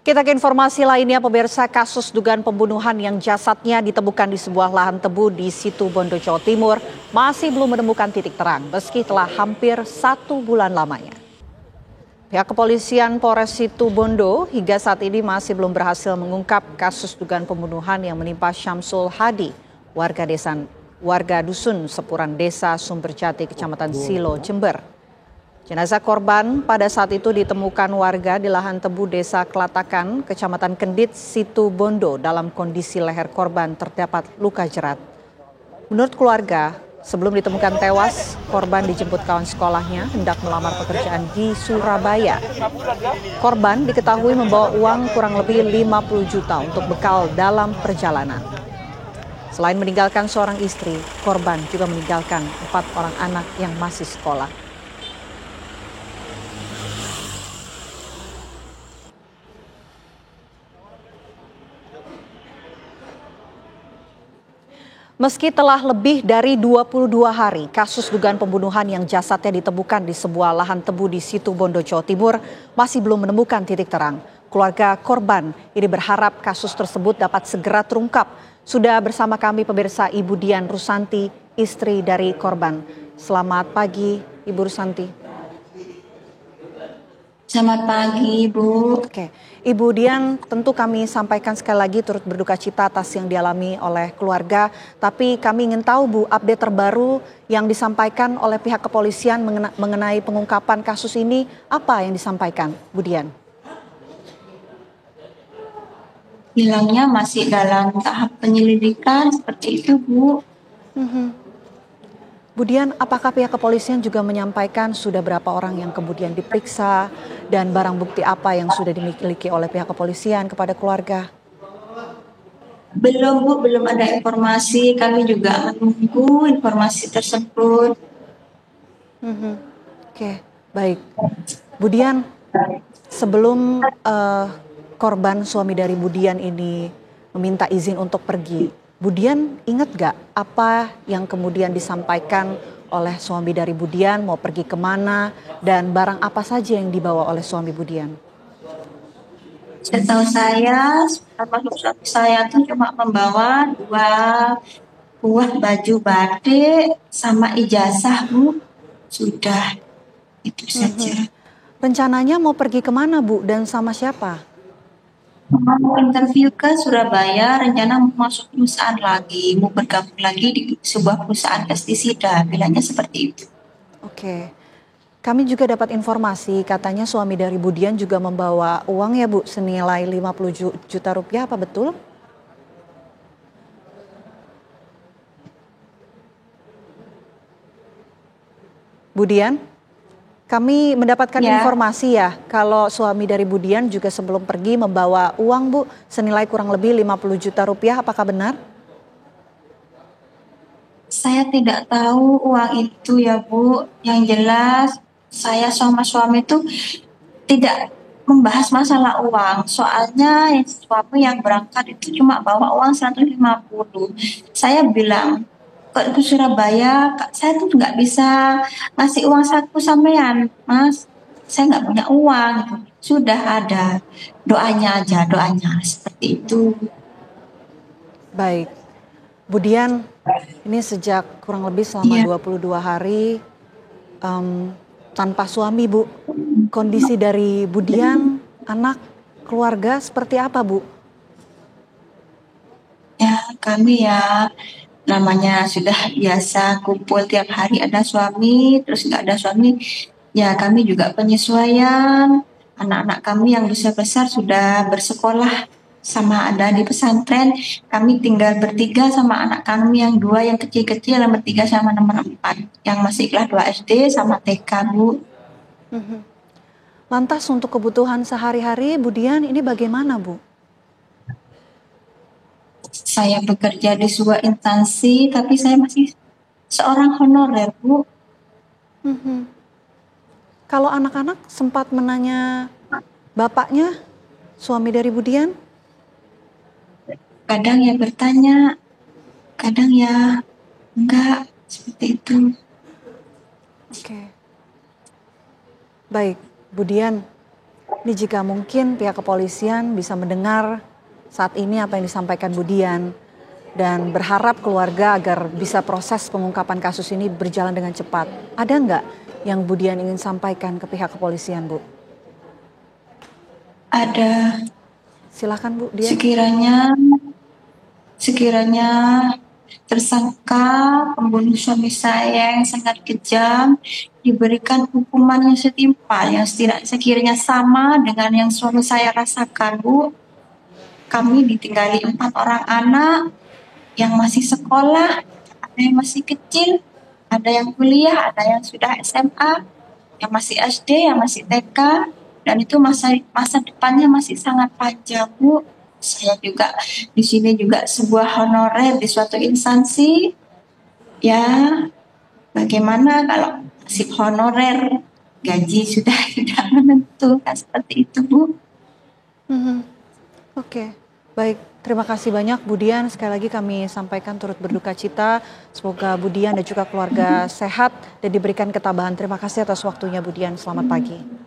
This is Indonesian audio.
Kita ke informasi lainnya, pemirsa. Kasus dugaan pembunuhan yang jasadnya ditemukan di sebuah lahan tebu di Situbondo, Jawa Timur masih belum menemukan titik terang meski telah hampir 1 bulan lamanya. Pihak kepolisian Polres Situbondo hingga saat ini masih belum berhasil mengungkap kasus dugaan pembunuhan yang menimpa Syamsul Hadi, warga dusun Sepuran Desa Sumberjati, Kecamatan Silo, Jember. Jenazah korban pada saat itu ditemukan warga di lahan tebu Desa Kelatakan, Kecamatan Kendit, Situbondo dalam kondisi leher korban terdapat luka jerat. Menurut keluarga, sebelum ditemukan tewas, korban dijemput kawan sekolahnya hendak melamar pekerjaan di Surabaya. Korban diketahui membawa uang kurang lebih 50 juta untuk bekal dalam perjalanan. Selain meninggalkan seorang istri, korban juga meninggalkan 4 orang anak yang masih sekolah. Meski telah lebih dari 22 hari, kasus dugaan pembunuhan yang jasadnya ditemukan di sebuah lahan tebu di Situbondo, Jawa Timur masih belum menemukan titik terang. Keluarga korban ini berharap kasus tersebut dapat segera terungkap. Sudah bersama kami pemirsa Ibu Dian Rusanti, istri dari korban. Selamat pagi, Ibu Rusanti. Selamat pagi, Bu. Oke, Ibu Dian, tentu kami sampaikan sekali lagi turut berduka cita atas yang dialami oleh keluarga. Tapi kami ingin tahu, Bu, update terbaru yang disampaikan oleh pihak kepolisian mengenai pengungkapan kasus ini, apa yang disampaikan, Bu Dian? Bilangnya masih dalam tahap penyelidikan, seperti itu, Bu. Bu Dian, apakah pihak kepolisian juga menyampaikan sudah berapa orang yang kemudian diperiksa dan barang bukti apa yang sudah dimiliki oleh pihak kepolisian kepada keluarga? Belum, Bu, belum ada informasi. Kami juga menunggu informasi tersebut. Oke, baik. Bu Dian, sebelum korban suami dari Bu Dian ini meminta izin untuk pergi, Bu Dian ingat gak apa yang kemudian disampaikan oleh suami dari Bu Dian, mau pergi kemana, dan barang apa saja yang dibawa oleh suami Bu Dian? Setahu saya, suami saya tuh cuma membawa 2 buah baju batik sama ijazah, Bu. Sudah, itu saja. Rencananya mau pergi kemana, Bu, dan sama siapa? Mau interview ke Surabaya, rencana mau masuk perusahaan lagi, mau bergabung lagi di sebuah perusahaan pestisida, bilangnya seperti itu. Oke, kami juga dapat informasi katanya suami dari Bu Dian juga membawa uang ya, Bu, senilai 50 juta rupiah, apa betul? Bu Dian, kami mendapatkan Ya, informasi ya kalau suami dari Bu Dian juga sebelum pergi membawa uang, Bu, senilai kurang lebih 50 juta rupiah, apakah benar? saya tidak tahu uang itu ya, Bu. Yang jelas, saya sama suami itu tidak membahas masalah uang. Soalnya yang suami yang berangkat itu cuma bawa uang 150. Saya bilang, ke Surabaya, saya tuh nggak bisa ngasih uang saku sampean, Mas. Saya nggak punya uang. Sudah ada doanya aja, doanya seperti itu. Baik, Bu Dian, ini sejak kurang lebih selama Iya, 22 hari em, tanpa suami, Bu. Kondisi dari Bu Dian, anak, keluarga seperti apa, Bu? ya kami ya namanya sudah biasa kumpul tiap hari ada suami, terus nggak ada suami, ya kami juga penyesuaian. Anak-anak kami yang besar-besar sudah bersekolah sama ada di pesantren. Kami tinggal bertiga sama anak kami yang 2 yang kecil-kecil, yang bertiga sama nomor 4 yang masih kelas 2 SD sama TK, Bu. Lantas untuk kebutuhan sehari-hari, Bu Dian, ini bagaimana, Bu? Saya bekerja di sebuah instansi, tapi saya masih seorang honorer, Bu. Kalau anak-anak sempat menanya bapaknya, suami dari Bu Dian? Kadang ya bertanya, kadang ya enggak, seperti itu. Oke. Baik, Bu Dian, Ini jika mungkin pihak kepolisian bisa mendengar saat ini apa yang disampaikan Bu Dian dan berharap keluarga agar bisa proses pengungkapan kasus ini berjalan dengan cepat. Ada nggak yang Bu Dian ingin sampaikan ke pihak kepolisian, Bu? Ada. Silakan Bu Dian. Sekiranya tersangka pembunuh suami saya yang sangat kejam diberikan hukuman yang setimpal, yang sekiranya sama dengan yang suami saya rasakan, Bu. Kami ditinggali 4 orang anak yang masih sekolah, ada yang masih kecil, ada yang kuliah, ada yang sudah SMA, yang masih SD, yang masih TK, dan itu masa depannya masih sangat panjang, Bu. Saya juga di sini juga sebuah honorer di suatu instansi. Ya, bagaimana kalau nasib honorer, gaji sudah tidak menentu, kan seperti itu, Bu. Oke, baik. Terima kasih banyak Bu Dian. Sekali lagi kami sampaikan turut berduka cita. Semoga Bu Dian dan juga keluarga sehat dan diberikan ketabahan. Terima kasih atas waktunya Bu Dian. Selamat pagi.